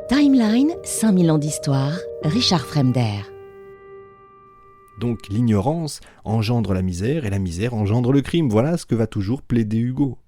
Timeline, 5000 ans d'histoire, Richard Fremder. Donc l'ignorance engendre la misère et la misère engendre le crime. Voilà ce que va toujours plaider Hugo.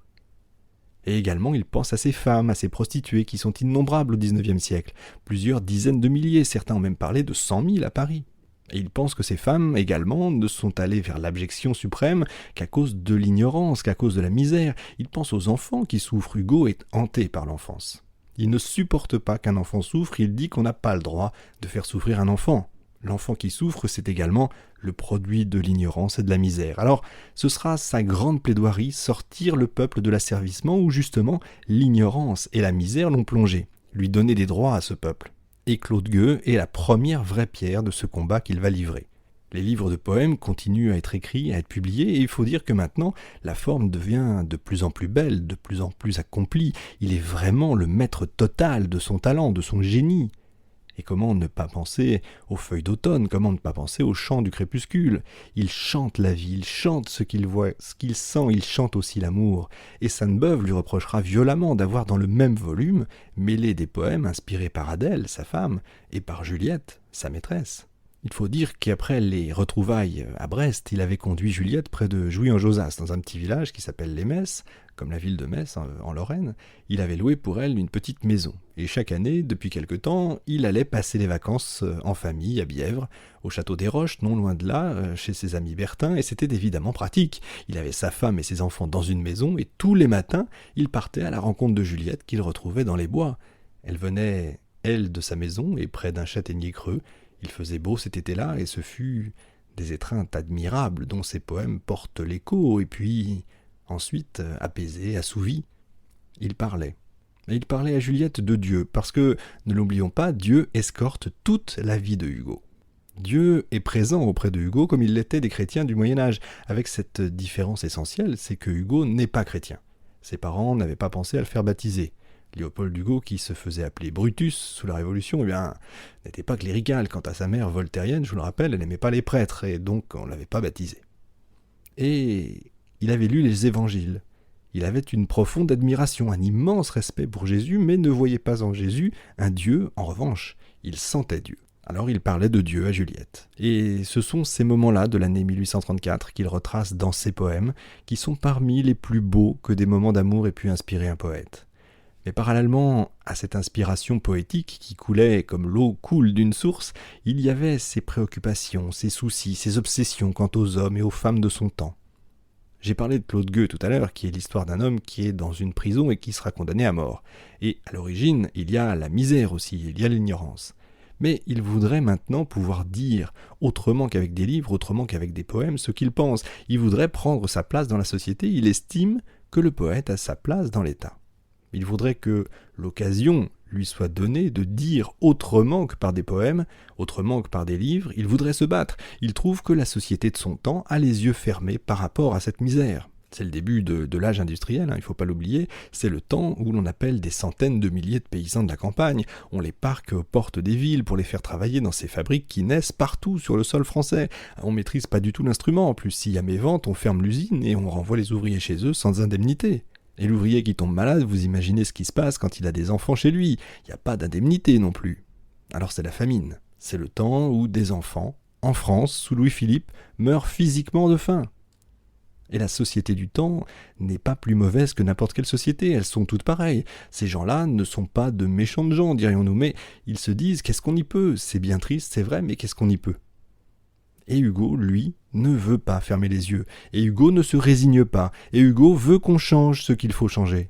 Et également, il pense à ces femmes, à ces prostituées qui sont innombrables au XIXe siècle. Plusieurs dizaines de milliers, certains ont même parlé de 100 000 à Paris. Et il pense que ces femmes, également, ne sont allées vers l'abjection suprême qu'à cause de l'ignorance, qu'à cause de la misère. Il pense aux enfants qui souffrent. Hugo est hanté par l'enfance. Il ne supporte pas qu'un enfant souffre, il dit qu'on n'a pas le droit de faire souffrir un enfant. L'enfant qui souffre, c'est également le produit de l'ignorance et de la misère. Alors, ce sera sa grande plaidoirie, sortir le peuple de l'asservissement où justement l'ignorance et la misère l'ont plongé, lui donner des droits à ce peuple. Et Claude Gueux est la première vraie pierre de ce combat qu'il va livrer. Les livres de poèmes continuent à être écrits, à être publiés, et il faut dire que maintenant, la forme devient de plus en plus belle, de plus en plus accomplie. Il est vraiment le maître total de son talent, de son génie. Et comment ne pas penser aux feuilles d'automne, comment ne pas penser au chant du crépuscule. Il chante la vie, il chante ce qu'il voit, ce qu'il sent, il chante aussi l'amour. Et Sainte-Beuve lui reprochera violemment d'avoir dans le même volume mêlé des poèmes inspirés par Adèle, sa femme, et par Juliette, sa maîtresse. Il faut dire qu'après les retrouvailles à Brest, il avait conduit Juliette près de Jouy-en-Josas, dans un petit village qui s'appelle les Messes, comme la ville de Metz en Lorraine. Il avait loué pour elle une petite maison. Et chaque année, depuis quelque temps, il allait passer les vacances en famille à Bièvre, au château des Roches, non loin de là, chez ses amis Bertin, et c'était évidemment pratique. Il avait sa femme et ses enfants dans une maison, et tous les matins, il partait à la rencontre de Juliette qu'il retrouvait dans les bois. Elle venait, elle, de sa maison, et près d'un châtaignier creux. Il faisait beau cet été-là, et ce fut des étreintes admirables dont ses poèmes portent l'écho, et puis, ensuite, apaisé, assouvi, il parlait. Et il parlait à Juliette de Dieu, parce que, ne l'oublions pas, Dieu escorte toute la vie de Hugo. Dieu est présent auprès de Hugo comme il l'était des chrétiens du Moyen-Âge, avec cette différence essentielle, c'est que Hugo n'est pas chrétien. Ses parents n'avaient pas pensé à le faire baptiser. Léopold Hugo, qui se faisait appeler Brutus sous la Révolution, n'était pas clérical. Quant à sa mère voltairienne, je vous le rappelle, elle n'aimait pas les prêtres, et donc on ne l'avait pas baptisé. Et il avait lu les évangiles. Il avait une profonde admiration, un immense respect pour Jésus, mais ne voyait pas en Jésus un Dieu. En revanche, il sentait Dieu. Alors il parlait de Dieu à Juliette. Et ce sont ces moments-là de l'année 1834 qu'il retrace dans ses poèmes, qui sont parmi les plus beaux que des moments d'amour aient pu inspirer un poète. Mais parallèlement à cette inspiration poétique qui coulait comme l'eau coule d'une source, il y avait ses préoccupations, ses soucis, ses obsessions quant aux hommes et aux femmes de son temps. J'ai parlé de Claude Gueux tout à l'heure, qui est l'histoire d'un homme qui est dans une prison et qui sera condamné à mort. Et à l'origine, il y a la misère aussi, il y a l'ignorance. Mais il voudrait maintenant pouvoir dire, autrement qu'avec des livres, autrement qu'avec des poèmes, ce qu'il pense. Il voudrait prendre sa place dans la société, il estime que le poète a sa place dans l'État. Il voudrait que l'occasion lui soit donnée de dire autrement que par des poèmes, autrement que par des livres. Il voudrait se battre. Il trouve que la société de son temps a les yeux fermés par rapport à cette misère. C'est le début de l'âge industriel, il ne faut pas l'oublier. C'est le temps où l'on appelle des centaines de milliers de paysans de la campagne. On les parque aux portes des villes pour les faire travailler dans ces fabriques qui naissent partout sur le sol français. On ne maîtrise pas du tout l'instrument. En plus, s'il y a mévente, on ferme l'usine et on renvoie les ouvriers chez eux sans indemnité. Et l'ouvrier qui tombe malade, vous imaginez ce qui se passe quand il a des enfants chez lui. Il n'y a pas d'indemnité non plus. Alors c'est la famine. C'est le temps où des enfants, en France, sous Louis-Philippe, meurent physiquement de faim. Et la société du temps n'est pas plus mauvaise que n'importe quelle société, elles sont toutes pareilles. Ces gens-là ne sont pas de méchants gens, dirions-nous, mais ils se disent « qu'est-ce qu'on y peut ? C'est bien triste, c'est vrai, mais qu'est-ce qu'on y peut ?» Et Hugo, lui, ne veut pas fermer les yeux. Et Hugo ne se résigne pas. Et Hugo veut qu'on change ce qu'il faut changer.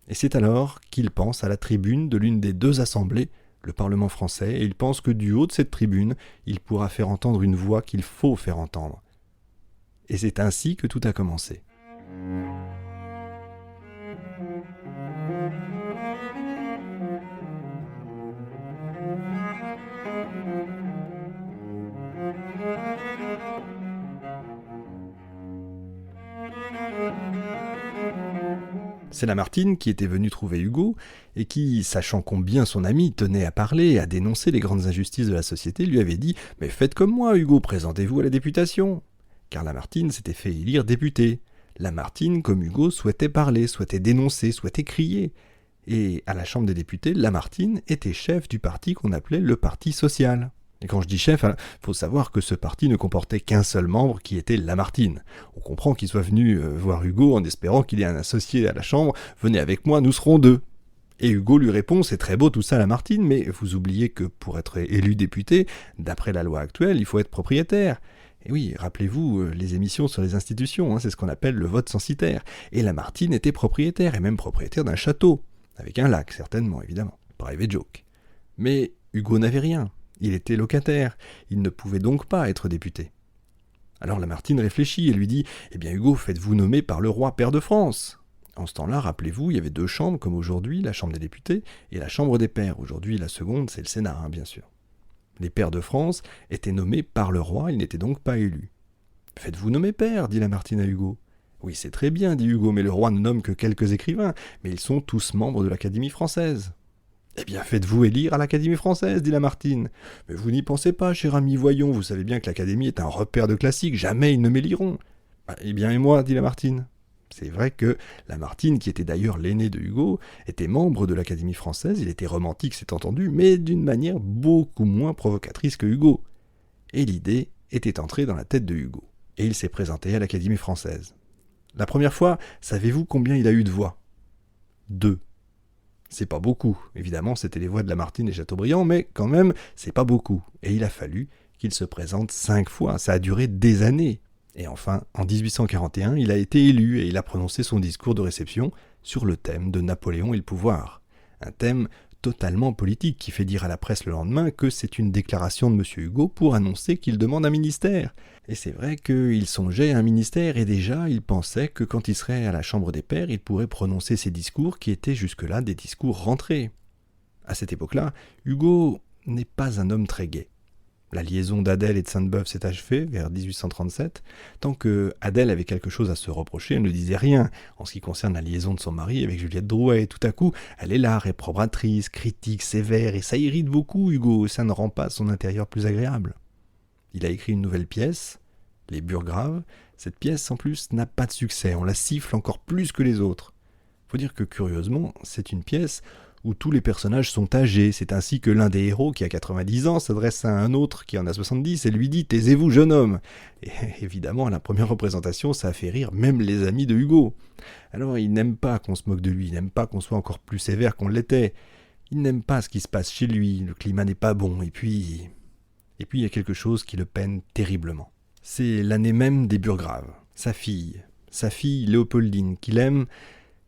Et c'est alors qu'il pense à la tribune de l'une des deux assemblées, le Parlement français, et il pense que du haut de cette tribune, il pourra faire entendre une voix qu'il faut faire entendre. Et c'est ainsi que tout a commencé. C'est Lamartine qui était venu trouver Hugo et qui, sachant combien son ami tenait à parler, à dénoncer les grandes injustices de la société, lui avait dit « Mais faites comme moi, Hugo, présentez-vous à la députation !» Car Lamartine s'était fait élire député. Lamartine, comme Hugo, souhaitait parler, souhaitait dénoncer, souhaitait crier. Et à la Chambre des députés, Lamartine était chef du parti qu'on appelait le Parti social. Et quand je dis chef, il faut savoir que ce parti ne comportait qu'un seul membre qui était Lamartine. On comprend qu'il soit venu voir Hugo en espérant qu'il ait un associé à la Chambre. « Venez avec moi, nous serons deux ». Et Hugo lui répond « C'est très beau tout ça, Lamartine, mais vous oubliez que pour être élu député, d'après la loi actuelle, il faut être propriétaire. » Et oui, rappelez-vous les émissions sur les institutions, c'est ce qu'on appelle le vote censitaire. Et Lamartine était propriétaire, et même propriétaire d'un château. Avec un lac, certainement, évidemment. Private joke. Mais Hugo n'avait rien. Il était locataire. Il ne pouvait donc pas être député. Alors Lamartine réfléchit et lui dit « Eh bien Hugo, faites-vous nommer par le roi pair de France ». En ce temps-là, rappelez-vous, il y avait deux chambres, comme aujourd'hui, la Chambre des députés et la Chambre des pairs. Aujourd'hui, la seconde, c'est le Sénat, bien sûr. Les pairs de France étaient nommés par le roi, ils n'étaient donc pas élus. « Faites-vous nommer pair », dit Lamartine à Hugo. « Oui, c'est très bien, dit Hugo, mais le roi ne nomme que quelques écrivains, mais ils sont tous membres de l'Académie française. » « Eh bien, faites-vous élire à l'Académie française, dit Lamartine. Mais vous n'y pensez pas, cher ami, voyons, vous savez bien que l'Académie est un repère de classiques, jamais ils ne m'éliront. »« Eh bien, et moi, dit Lamartine. » C'est vrai que Lamartine, qui était d'ailleurs l'aîné de Hugo, était membre de l'Académie française, il était romantique, c'est entendu, mais d'une manière beaucoup moins provocatrice que Hugo. Et l'idée était entrée dans la tête de Hugo. Et il s'est présenté à l'Académie française. La première fois, savez-vous combien il a eu de voix ? 2. C'est pas beaucoup. Évidemment, c'était les voix de Lamartine et Chateaubriand, mais quand même, c'est pas beaucoup. Et il a fallu qu'il se présente 5 fois. Ça a duré des années. Et enfin, en 1841, il a été élu et il a prononcé son discours de réception sur le thème de Napoléon et le pouvoir. Un thème totalement politique qui fait dire à la presse le lendemain que c'est une déclaration de M. Hugo pour annoncer qu'il demande un ministère. Et c'est vrai qu'il songeait à un ministère et déjà il pensait que quand il serait à la Chambre des pairs, il pourrait prononcer ses discours qui étaient jusque-là des discours rentrés. À cette époque-là, Hugo n'est pas un homme très gai. La liaison d'Adèle et de Sainte-Beuve s'est achevée vers 1837. Tant que Adèle avait quelque chose à se reprocher, elle ne disait rien en ce qui concerne la liaison de son mari avec Juliette Drouet. Et tout à coup, elle est là, réprobatrice, critique, sévère, et ça irrite beaucoup Hugo, ça ne rend pas son intérieur plus agréable. Il a écrit une nouvelle pièce, Les Burgraves. Cette pièce, en plus, n'a pas de succès, on la siffle encore plus que les autres. Faut dire que, curieusement, c'est une pièce où tous les personnages sont âgés. C'est ainsi que l'un des héros, qui a 90 ans, s'adresse à un autre qui en a 70 et lui dit « Taisez-vous, jeune homme !» Et évidemment, à la première représentation, ça a fait rire même les amis de Hugo. Alors, il n'aime pas qu'on se moque de lui, il n'aime pas qu'on soit encore plus sévère qu'on l'était. Il n'aime pas ce qui se passe chez lui, le climat n'est pas bon, et puis il y a quelque chose qui le peine terriblement. C'est l'année même des Burgraves. Sa fille Léopoldine, qu'il aime,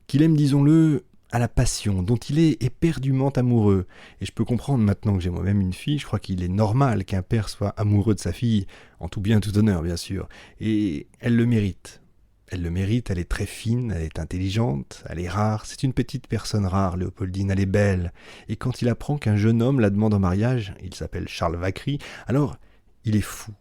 disons-le, à la passion, dont il est éperdument amoureux. Et je peux comprendre maintenant que j'ai moi-même une fille, je crois qu'il est normal qu'un père soit amoureux de sa fille, en tout bien, tout honneur, bien sûr. Et elle le mérite. Elle le mérite, elle est très fine, elle est intelligente, elle est rare, c'est une petite personne rare, Léopoldine, elle est belle. Et quand il apprend qu'un jeune homme la demande en mariage, il s'appelle Charles Vacry, alors il est fou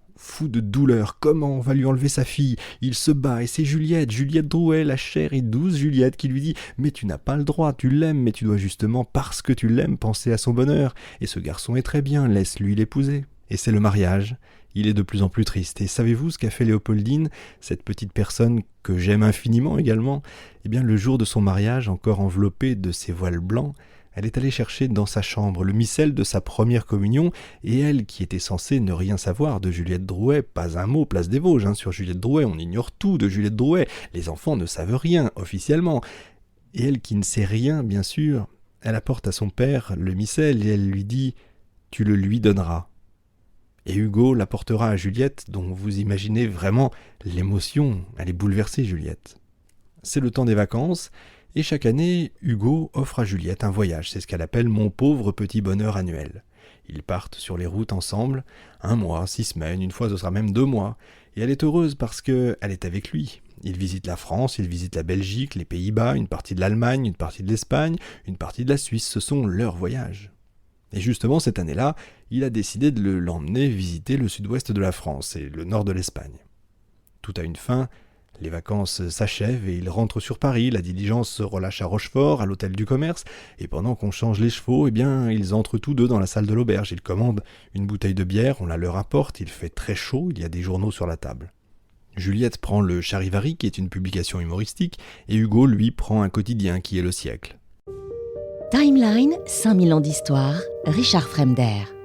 de douleur. Comment on va lui enlever sa fille? Il se bat et c'est Juliette Drouet, la chère et douce Juliette, qui lui dit « Mais tu n'as pas le droit, tu l'aimes, mais tu dois justement, parce que tu l'aimes, penser à son bonheur. Et ce garçon est très bien, laisse-lui l'épouser. » Et c'est le mariage. Il est de plus en plus triste. Et savez-vous ce qu'a fait Léopoldine, cette petite personne que j'aime infiniment également? Eh bien, le jour de son mariage, encore enveloppée de ses voiles blancs, elle est allée chercher dans sa chambre le missel de sa première communion, et elle, qui était censée ne rien savoir de Juliette Drouet, pas un mot place des Vosges, sur Juliette Drouet, on ignore tout de Juliette Drouet, les enfants ne savent rien, officiellement. Et elle qui ne sait rien, bien sûr, elle apporte à son père le missel et elle lui dit « Tu le lui donneras ». Et Hugo l'apportera à Juliette, dont vous imaginez vraiment l'émotion, elle est bouleversée, Juliette. C'est le temps des vacances, et chaque année, Hugo offre à Juliette un voyage, c'est ce qu'elle appelle « mon pauvre petit bonheur annuel ». Ils partent sur les routes ensemble, 1 mois, 6 semaines, une fois ce sera même 2 mois, et elle est heureuse parce qu'elle est avec lui. Ils visitent la France, ils visitent la Belgique, les Pays-Bas, une partie de l'Allemagne, une partie de l'Espagne, une partie de la Suisse, ce sont leurs voyages. Et justement, cette année-là, il a décidé de l'emmener visiter le sud-ouest de la France et le nord de l'Espagne. Tout a une fin. Les vacances s'achèvent et ils rentrent sur Paris, la diligence se relâche à Rochefort, à l'hôtel du commerce, et pendant qu'on change les chevaux, ils entrent tous deux dans la salle de l'auberge. Ils commandent une bouteille de bière, on la leur apporte, il fait très chaud, il y a des journaux sur la table. Juliette prend le Charivari, qui est une publication humoristique, et Hugo, lui, prend un quotidien qui est Le Siècle. Timeline, 5000 ans d'histoire, Richard Fremder.